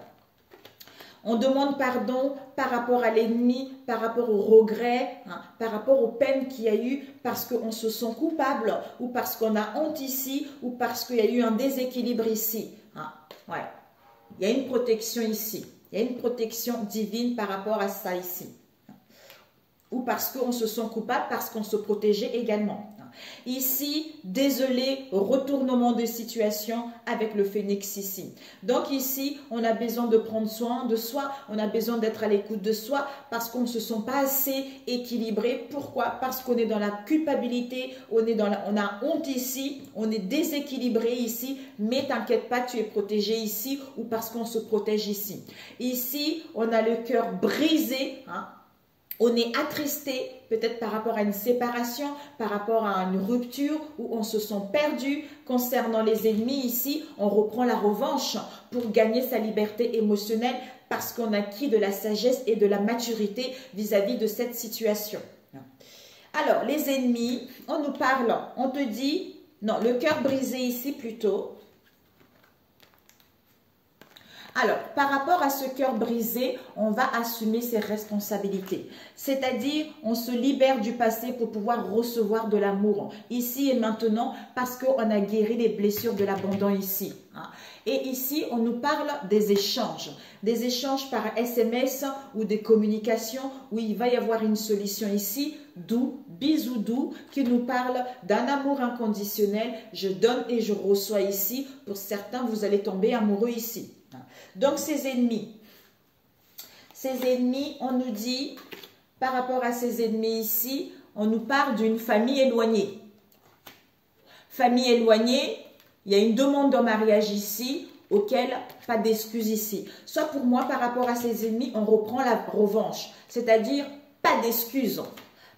On demande pardon par rapport à l'ennemi, par rapport au regret, hein, par rapport aux peines qu'il y a eu, parce qu'on se sent coupable, ou parce qu'on a honte ici, ou parce qu'il y a eu un déséquilibre ici. Hein. Ouais. Il y a une protection ici. Il y a une protection divine par rapport à ça ici. Ou parce qu'on se sent coupable, parce qu'on se protégeait également. Ici, désolé, retournement de situation avec le phénix ici. Donc ici, on a besoin de prendre soin de soi, on a besoin d'être à l'écoute de soi parce qu'on ne se sent pas assez équilibré. Pourquoi? Parce qu'on est dans la culpabilité, on a honte ici, on est déséquilibré ici, mais t'inquiète pas, tu es protégé ici ou parce qu'on se protège ici. Ici, on a le cœur brisé, hein. On est attristé, peut-être par rapport à une séparation, par rapport à une rupture, où on se sent perdu. Concernant les ennemis ici, on reprend la revanche pour gagner sa liberté émotionnelle parce qu'on a acquis de la sagesse et de la maturité vis-à-vis de cette situation. Alors, les ennemis, on nous parle, on te dit, non, le cœur brisé ici plutôt. Alors, par rapport à ce cœur brisé, on va assumer ses responsabilités. C'est-à-dire, on se libère du passé pour pouvoir recevoir de l'amour ici et maintenant parce qu'on a guéri les blessures de l'abandon ici. Et ici, on nous parle des échanges par SMS ou des communications où il va y avoir une solution ici, doux, bisous doux, qui nous parle d'un amour inconditionnel. Je donne et je reçois ici. Pour certains, vous allez tomber amoureux ici. Donc, ces ennemis, on nous dit, par rapport à ces ennemis ici, on nous parle d'une famille éloignée. Famille éloignée, il y a une demande en mariage ici, auquel pas d'excuses ici. Soit pour moi, par rapport à ces ennemis, on reprend la revanche, c'est-à-dire pas d'excuses.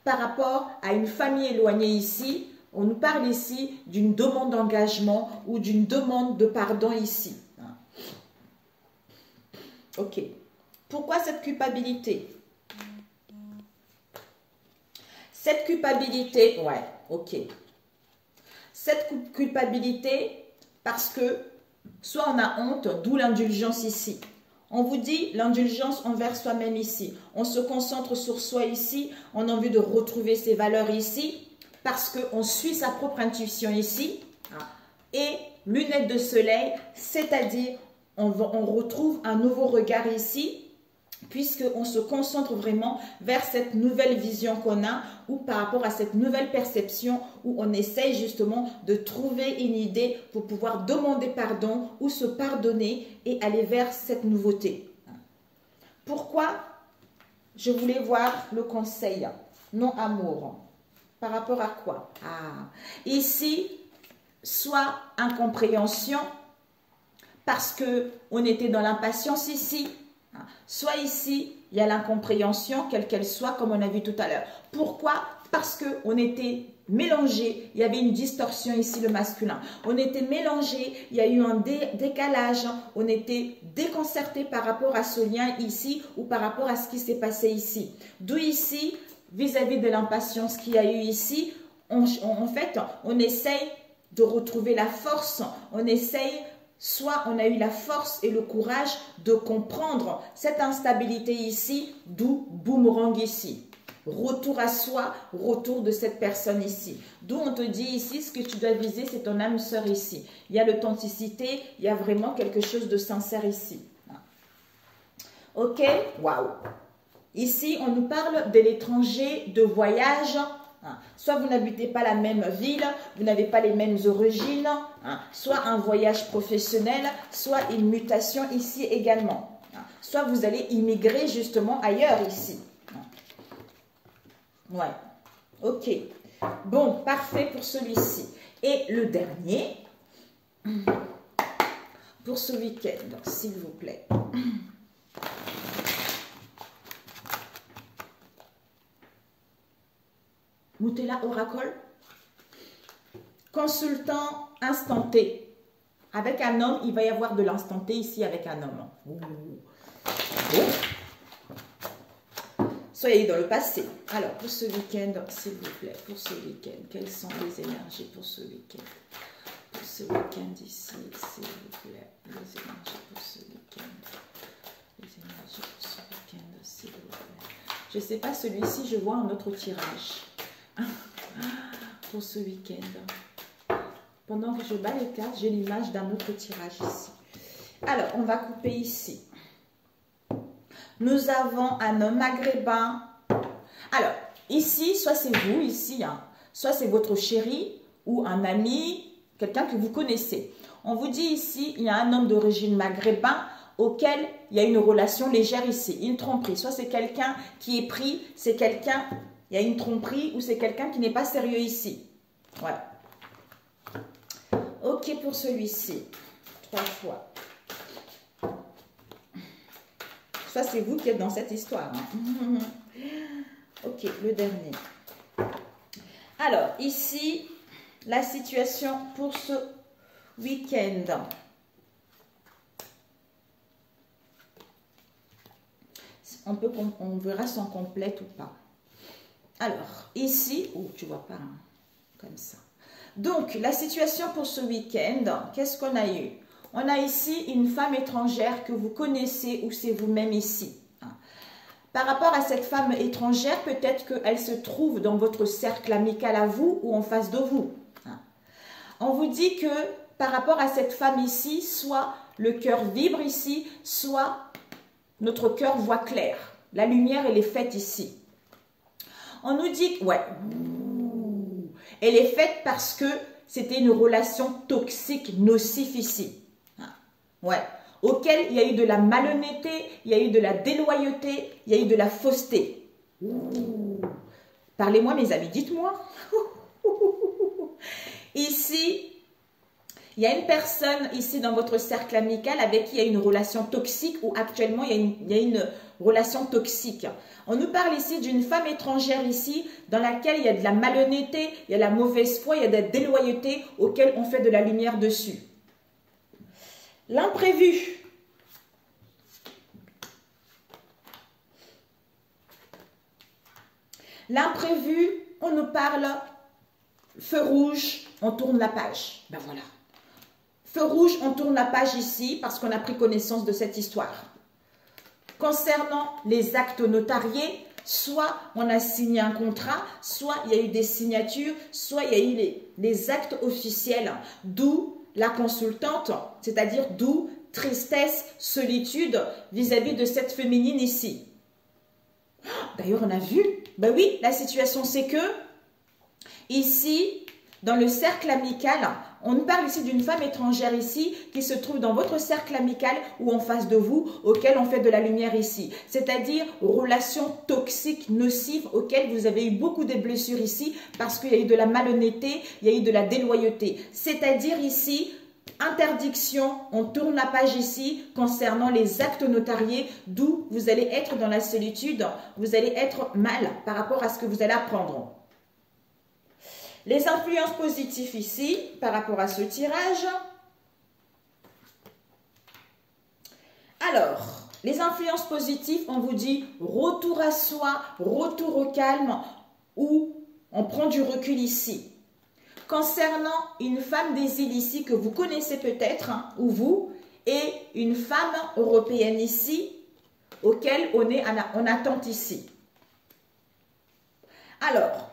Par rapport à une famille éloignée ici, on nous parle ici d'une demande d'engagement ou d'une demande de pardon ici. Ok. Pourquoi cette culpabilité? Cette culpabilité, ouais, ok. Cette culpabilité, parce que soit on a honte, d'où l'indulgence ici. On vous dit l'indulgence envers soi-même ici. On se concentre sur soi ici, on a envie de retrouver ses valeurs ici, parce qu'on suit sa propre intuition ici. Et lunettes de soleil, c'est-à-dire on retrouve un nouveau regard ici, puisqu'on se concentre vraiment vers cette nouvelle vision qu'on a, ou par rapport à cette nouvelle perception, où on essaye justement de trouver une idée pour pouvoir demander pardon, ou se pardonner, et aller vers cette nouveauté. Pourquoi je voulais voir le conseil non-amour? Par rapport à quoi? Ici, soit incompréhension, parce qu'on était dans l'impatience ici, soit ici, il y a l'incompréhension, quelle qu'elle soit, comme on a vu tout à l'heure. Pourquoi? Parce qu'on était mélangés, il y avait une distorsion ici, le masculin. On était mélangés, il y a eu un décalage, on était déconcerté par rapport à ce lien ici ou par rapport à ce qui s'est passé ici. D'où ici, vis-à-vis de l'impatience qu'il y a eu ici, en fait, on essaye de retrouver la force, on essaye... Soit on a eu la force et le courage de comprendre cette instabilité ici, d'où boomerang ici. Retour à soi, retour de cette personne ici. D'où on te dit ici, ce que tu dois viser, c'est ton âme sœur ici. Il y a l'authenticité, il y a vraiment quelque chose de sincère ici. Ok? Waouh! Ici, on nous parle de l'étranger, de voyage. Soit vous n'habitez pas la même ville, vous n'avez pas les mêmes origines, soit un voyage professionnel, soit une mutation ici également. Soit vous allez immigrer justement ailleurs ici. Ouais, ok. Bon, parfait pour celui-ci. Et le dernier, pour ce week-end, s'il vous plaît. Moutella Oracle, consultant instant T. Avec un homme, il va y avoir de l'instant T ici avec un homme. Oh. Soyez dans le passé. Alors, pour ce week-end, s'il vous plaît, pour ce week-end, quelles sont les énergies pour ce week-end? Pour ce week-end ici, s'il vous plaît, les énergies pour ce week-end. Les énergies Je ne sais pas, celui-ci, je vois un autre tirage pour ce week-end. Pendant que je bats les cartes, j'ai l'image d'un autre tirage ici. Alors, on va couper ici. Nous avons un homme maghrébin. Alors, ici, soit c'est vous, ici, hein, soit c'est votre chéri ou un ami, quelqu'un que vous connaissez. On vous dit ici, il y a un homme d'origine maghrébin auquel il y a une relation légère ici, une tromperie. Soit c'est quelqu'un qui est pris, c'est quelqu'un, il y a une tromperie ou c'est quelqu'un qui n'est pas sérieux ici. Voilà. Ok pour celui-ci. 3 fois. Soit c'est vous qui êtes dans cette histoire. Hein. Ok, le dernier. Alors, ici, la situation pour ce week-end. On verra si on complète ou pas. Alors, ici, oh, tu vois pas, hein, comme ça. Donc, la situation pour ce week-end, qu'est-ce qu'on a eu? On a ici une femme étrangère que vous connaissez ou c'est vous-même ici. Par rapport à cette femme étrangère, peut-être qu'elle se trouve dans votre cercle amical à vous ou en face de vous. On vous dit que par rapport à cette femme ici, soit le cœur vibre ici, soit notre cœur voit clair. La lumière, elle est faite ici. On nous dit, ouais, elle est faite parce que c'était une relation toxique, nocive ici. Ouais, auquel il y a eu de la malhonnêteté, il y a eu de la déloyauté, il y a eu de la fausseté. Parlez-moi mes amis, dites-moi. Ici, il y a une personne ici dans votre cercle amical avec qui il y a une relation toxique ou actuellement il y a une relation toxique. On nous parle ici d'une femme étrangère ici dans laquelle il y a de la malhonnêteté, il y a de la mauvaise foi, il y a de la déloyauté auquel on fait de la lumière dessus. L'imprévu. L'imprévu, on nous parle feu rouge, on tourne la page. Ben voilà. Feu rouge, on tourne la page ici parce qu'on a pris connaissance de cette histoire. Concernant les actes notariés, soit on a signé un contrat, soit il y a eu des signatures, soit il y a eu les actes officiels, d'où la consultante, c'est-à-dire d'où tristesse, solitude vis-à-vis de cette féminine ici. D'ailleurs, on a vu, ben oui, la situation c'est que ici, dans le cercle amical, on nous parle ici d'une femme étrangère ici qui se trouve dans votre cercle amical ou en face de vous, auquel on fait de la lumière ici. C'est-à-dire relation toxique, nocive, auquel vous avez eu beaucoup de blessures ici parce qu'il y a eu de la malhonnêteté, il y a eu de la déloyauté. C'est-à-dire ici, interdiction, on tourne la page ici concernant les actes notariés, d'où vous allez être dans la solitude, vous allez être mal par rapport à ce que vous allez apprendre. Les influences positives ici, par rapport à ce tirage. Alors, les influences positives, on vous dit retour à soi, retour au calme, ou on prend du recul ici. Concernant une femme des îles ici, que vous connaissez peut-être, hein, ou vous, et une femme européenne ici, auquel on est en attente ici. Alors,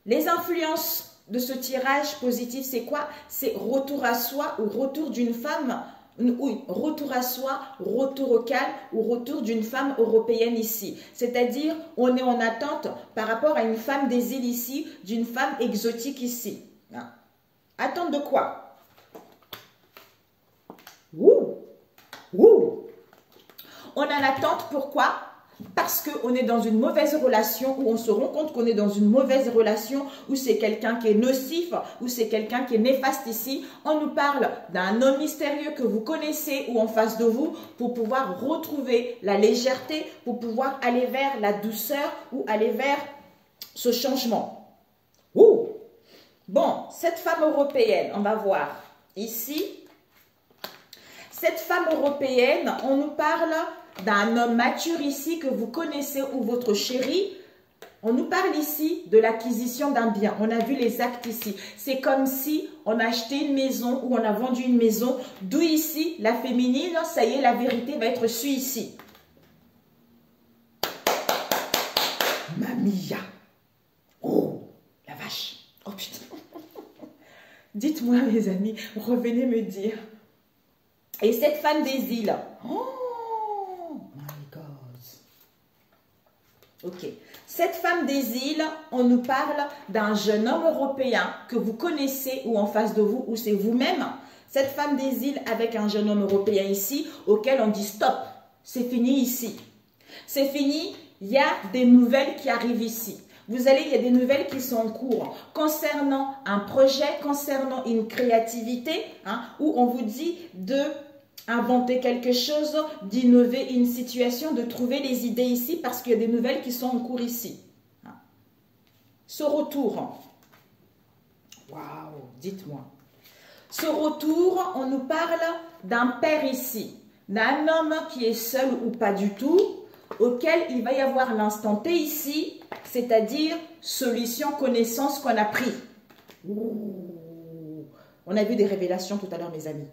les influences de ce tirage positif, c'est quoi? C'est retour à soi ou retour d'une femme, oui, retour à soi, retour au calme ou retour d'une femme européenne ici. C'est-à-dire, on est en attente par rapport à une femme des îles ici, d'une femme exotique ici. Attente de quoi? Ouh, ouh. On est en attente, pourquoi? Parce qu'on est dans une mauvaise relation, où on se rend compte qu'on est dans une mauvaise relation, où c'est quelqu'un qui est nocif, où c'est quelqu'un qui est néfaste ici. On nous parle d'un homme mystérieux que vous connaissez ou en face de vous pour pouvoir retrouver la légèreté, pour pouvoir aller vers la douceur ou aller vers ce changement. Ouh. Bon, cette femme européenne, on va voir ici. Cette femme européenne, on nous parle d'un homme mature ici que vous connaissez ou votre chéri. On nous parle ici de l'acquisition d'un bien. On a vu les actes ici. C'est comme si on a acheté une maison ou on a vendu une maison. D'où ici, la féminine, ça y est, la vérité va être su ici. Mia. Oh, la vache. Oh putain. Dites-moi, mes amis, revenez me dire. Et cette femme des îles. Oh, my God. Ok. Cette femme des îles, on nous parle d'un jeune homme européen que vous connaissez ou en face de vous, ou c'est vous-même. Cette femme des îles avec un jeune homme européen ici, auquel on dit stop. C'est fini ici. C'est fini, il y a des nouvelles qui arrivent ici. Vous allez, il y a des nouvelles qui sont en cours concernant un projet, concernant une créativité, où on vous dit de inventer quelque chose, d'innover une situation, de trouver les idées ici parce qu'il y a des nouvelles qui sont en cours ici. Ce retour, waouh, dites-moi. Ce retour, on nous parle d'un père ici, d'un homme qui est seul ou pas du tout, auquel il va y avoir l'instant T ici, c'est-à-dire solution, connaissance qu'on a pris. Ouh. On a vu des révélations tout à l'heure, mes amis.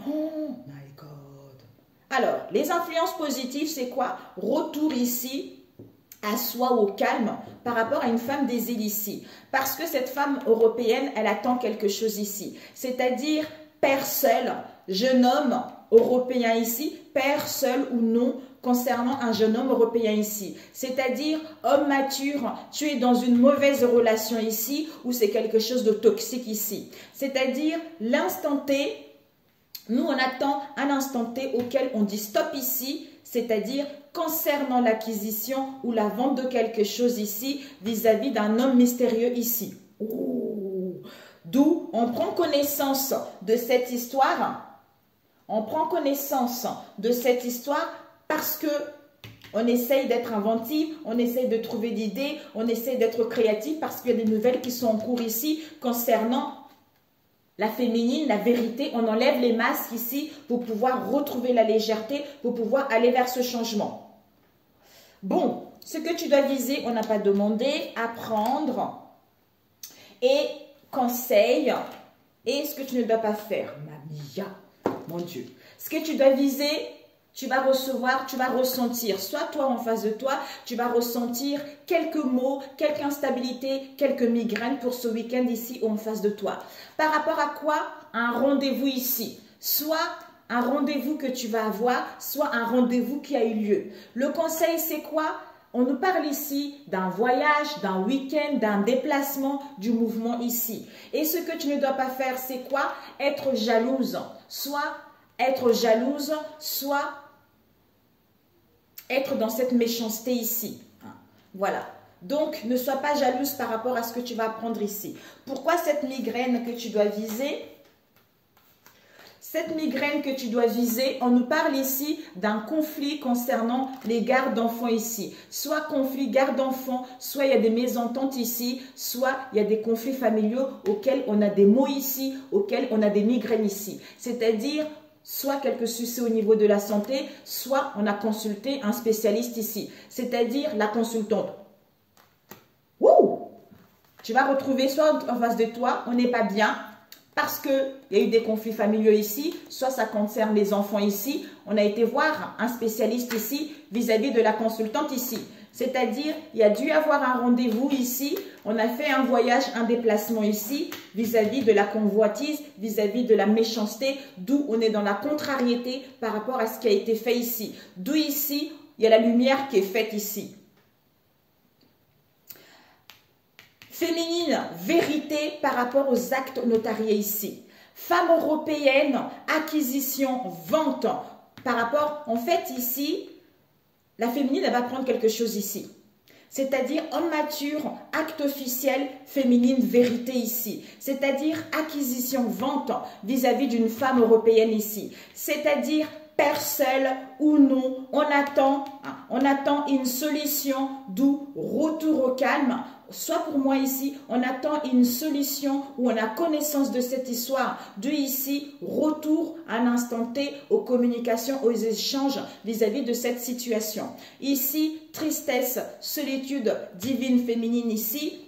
Oh my God. Alors, les influences positives, c'est quoi? Retour ici à soi au calme par rapport à une femme des îles ici. Parce que cette femme européenne, elle attend quelque chose ici. C'est-à-dire père seul, jeune homme européen ici, père seul ou non, concernant un jeune homme européen ici. C'est-à-dire, homme mature, tu es dans une mauvaise relation ici ou c'est quelque chose de toxique ici. C'est-à-dire, l'instant T, nous on attend un instant T auquel on dit stop ici, c'est-à-dire concernant l'acquisition ou la vente de quelque chose ici vis-à-vis d'un homme mystérieux ici. D'où on prend connaissance de cette histoire. On prend connaissance de cette histoire parce que on essaye d'être inventif, on essaye de trouver d'idées, on essaye d'être créatif parce qu'il y a des nouvelles qui sont en cours ici concernant la féminine, la vérité. On enlève les masques ici pour pouvoir retrouver la légèreté, pour pouvoir aller vers ce changement. Bon, ce que tu dois viser, on n'a pas demandé, apprendre et conseil et ce que tu ne dois pas faire. Mamia, mon Dieu. Ce que tu dois viser, tu vas recevoir, tu vas ressentir. Soit toi en face de toi, tu vas ressentir quelques mots, quelques instabilités, quelques migraines pour ce week-end ici ou en face de toi. Par rapport à quoi? Un rendez-vous ici. Soit un rendez-vous que tu vas avoir, soit un rendez-vous qui a eu lieu. Le conseil, c'est quoi? On nous parle ici d'un voyage, d'un week-end, d'un déplacement, du mouvement ici. Et ce que tu ne dois pas faire, c'est quoi? Être jalouse. Soit être jalouse, soit être dans cette méchanceté ici. Voilà. Donc, ne sois pas jalouse par rapport à ce que tu vas apprendre ici. Pourquoi cette migraine que tu dois viser? Cette migraine que tu dois viser, on nous parle ici d'un conflit concernant les gardes d'enfants ici. Soit conflit garde d'enfants, soit il y a des mésententes ici, soit il y a des conflits familiaux auxquels on a des maux ici, auxquels on a des migraines ici. C'est-à-dire, soit quelques soucis au niveau de la santé, soit on a consulté un spécialiste ici. C'est-à-dire la consultante. Wouh! Tu vas retrouver soit en face de toi, on n'est pas bien, parce qu'il y a eu des conflits familiaux ici, soit ça concerne les enfants ici. On a été voir un spécialiste ici vis-à-vis de la consultante ici. C'est-à-dire, il y a dû avoir un rendez-vous ici, on a fait un voyage, un déplacement ici, vis-à-vis de la convoitise, vis-à-vis de la méchanceté, d'où on est dans la contrariété par rapport à ce qui a été fait ici. D'où ici, il y a la lumière qui est faite ici. Féminine, vérité par rapport aux actes notariés ici. Femme européenne, acquisition, vente. Par rapport, en fait, ici, la féminine, elle va prendre quelque chose ici. C'est-à-dire homme mature, acte officiel, féminine, vérité ici. C'est-à-dire acquisition, vente vis-à-vis d'une femme européenne ici. C'est-à-dire père seul ou non, on attend une solution, d'où retour au calme. Soit pour moi ici, on attend une solution où on a connaissance de cette histoire. De ici, retour à un instant T aux communications, aux échanges vis-à-vis de cette situation. Ici, tristesse, solitude divine féminine ici.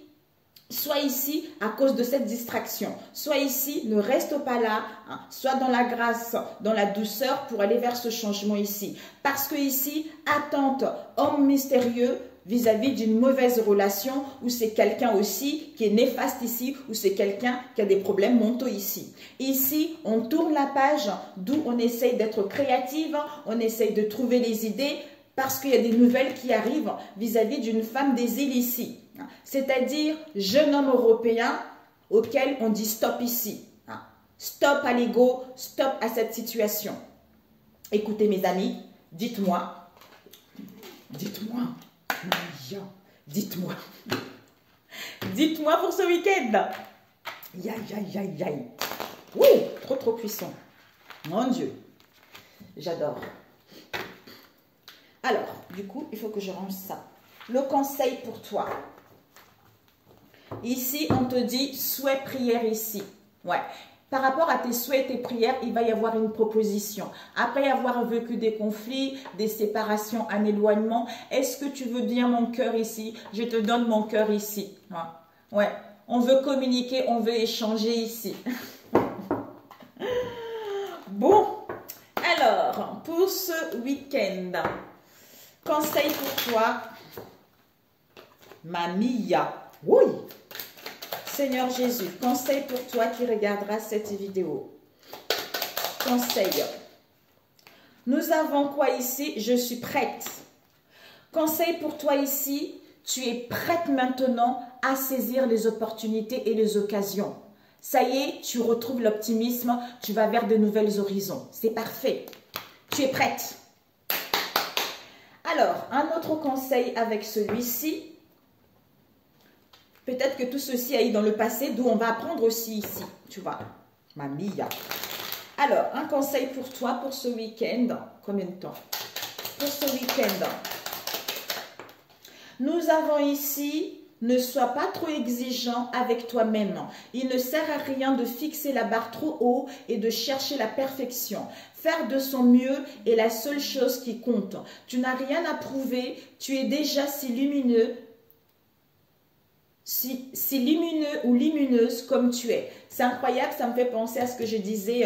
Soit ici, à cause de cette distraction. Soit ici, ne reste pas là. Soit dans la grâce, dans la douceur pour aller vers ce changement ici. Parce que ici, attente, homme mystérieux, vis-à-vis d'une mauvaise relation, ou c'est quelqu'un aussi qui est néfaste ici, ou c'est quelqu'un qui a des problèmes mentaux ici. Ici, on tourne la page, d'où on essaye d'être créative, on essaye de trouver les idées, parce qu'il y a des nouvelles qui arrivent vis-à-vis d'une femme des îles ici. C'est-à-dire, jeune homme européen auquel on dit stop ici. Stop à l'ego, stop à cette situation. Écoutez mes amis, dites-moi, dites-moi pour ce week-end. Aïe. Ouh, trop puissant. Mon Dieu, j'adore. Alors, du coup, il faut que je range ça. Le conseil pour toi. Ici, on te dit souhait, prière ici. Ouais. Par rapport à tes souhaits et tes prières, il va y avoir une proposition. Après avoir vécu des conflits, des séparations, un éloignement, est-ce que tu veux bien mon cœur ici? Je te donne mon cœur ici. Ouais. On veut communiquer, on veut échanger ici. Bon. Alors, pour ce week-end, conseil pour toi, Mamia. Oui. Seigneur Jésus, conseil pour toi qui regarderas cette vidéo. Conseil. Nous avons quoi ici? Je suis prête. Conseil pour toi ici, tu es prête maintenant à saisir les opportunités et les occasions. Ça y est, tu retrouves l'optimisme, tu vas vers de nouvelles horizons. C'est parfait. Tu es prête. Alors, un autre conseil avec celui-ci. Peut-être que tout ceci a eu dans le passé, d'où on va apprendre aussi ici, tu vois. Mamia. Alors, un conseil pour toi, pour ce week-end. Combien de temps? Pour ce week-end. Nous avons ici, ne sois pas trop exigeant avec toi-même. Il ne sert à rien de fixer la barre trop haut et de chercher la perfection. Faire de son mieux est la seule chose qui compte. Tu n'as rien à prouver, tu es déjà si lumineux, si lumineux ou lumineuse comme tu es. C'est incroyable, ça me fait penser à ce que je disais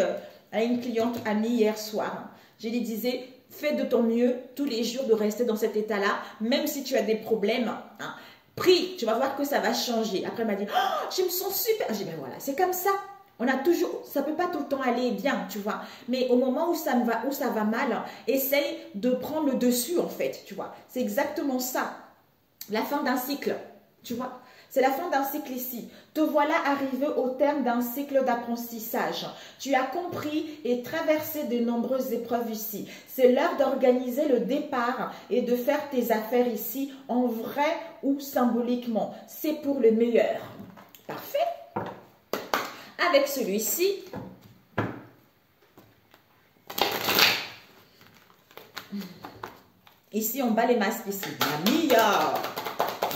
à une cliente amie hier soir. Je lui disais, fais de ton mieux tous les jours de rester dans cet état-là, même si tu as des problèmes. Prie, tu vas voir que ça va changer. Après, elle m'a dit, oh, je me sens super. J'ai dit, ben voilà, c'est comme ça. On a toujours, ça peut pas tout le temps aller bien, tu vois. Mais au moment où ça va mal, essaye de prendre le dessus, en fait, tu vois. C'est exactement ça. La fin d'un cycle, tu vois. C'est la fin d'un cycle ici. Te voilà arrivé au terme d'un cycle d'apprentissage. Tu as compris et traversé de nombreuses épreuves ici. C'est l'heure d'organiser le départ et de faire tes affaires ici en vrai ou symboliquement. C'est pour le meilleur. Parfait. Avec celui-ci, ici on bat les masques ici. Mamia.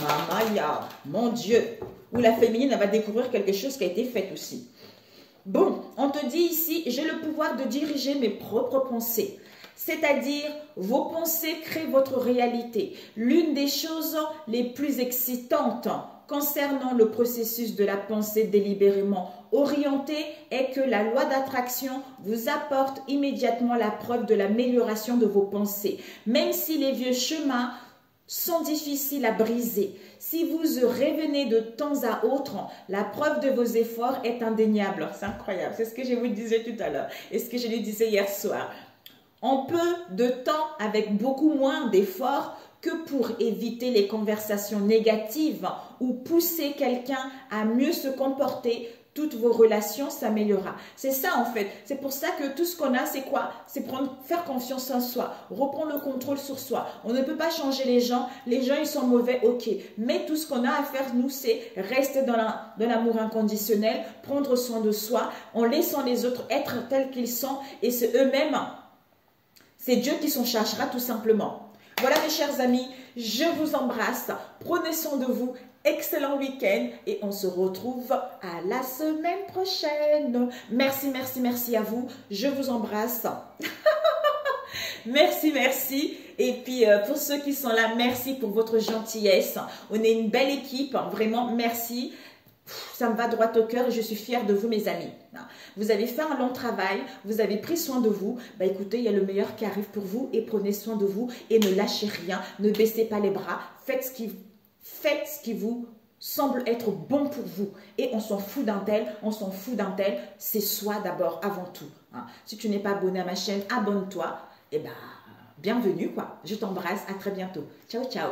Mamaya, mon Dieu, où la féminine elle va découvrir quelque chose qui a été fait aussi. Bon, on te dit ici, j'ai le pouvoir de diriger mes propres pensées. C'est-à-dire, vos pensées créent votre réalité. L'une des choses les plus excitantes concernant le processus de la pensée délibérément orientée est que la loi d'attraction vous apporte immédiatement la preuve de l'amélioration de vos pensées. Même si les vieux chemins sont difficiles à briser. Si vous revenez de temps à autre, la preuve de vos efforts est indéniable. C'est incroyable. C'est ce que je vous disais tout à l'heure et ce que je lui disais hier soir. On peut de temps avec beaucoup moins d'efforts que pour éviter les conversations négatives ou pousser quelqu'un à mieux se comporter, toutes vos relations s'amélioreront. C'est ça en fait. C'est pour ça que tout ce qu'on a, c'est quoi? C'est faire confiance en soi, reprendre le contrôle sur soi. On ne peut pas changer les gens. Les gens, ils sont mauvais, ok. Mais tout ce qu'on a à faire, nous, c'est rester dans l'amour inconditionnel, prendre soin de soi, en laissant les autres être tels qu'ils sont. Et c'est eux-mêmes, c'est Dieu qui s'en chargera tout simplement. Voilà mes chers amis, je vous embrasse. Prenez soin de vous. Excellent week-end et on se retrouve à la semaine prochaine. Merci, merci, merci à vous. Je vous embrasse. Merci, merci. Et puis, pour ceux qui sont là, merci pour votre gentillesse. On est une belle équipe. Vraiment, merci. Ça me va droit au cœur et je suis fière de vous, mes amis. Vous avez fait un long travail, vous avez pris soin de vous. Bah écoutez, il y a le meilleur qui arrive pour vous et prenez soin de vous et ne lâchez rien, ne baissez pas les bras. Faites ce qui vous semble être bon pour vous. Et on s'en fout d'un tel, on s'en fout d'un tel. C'est soi d'abord, avant tout. Si tu n'es pas abonné à ma chaîne, abonne-toi. Et bah, bienvenue quoi. Je t'embrasse, à très bientôt. Ciao, ciao.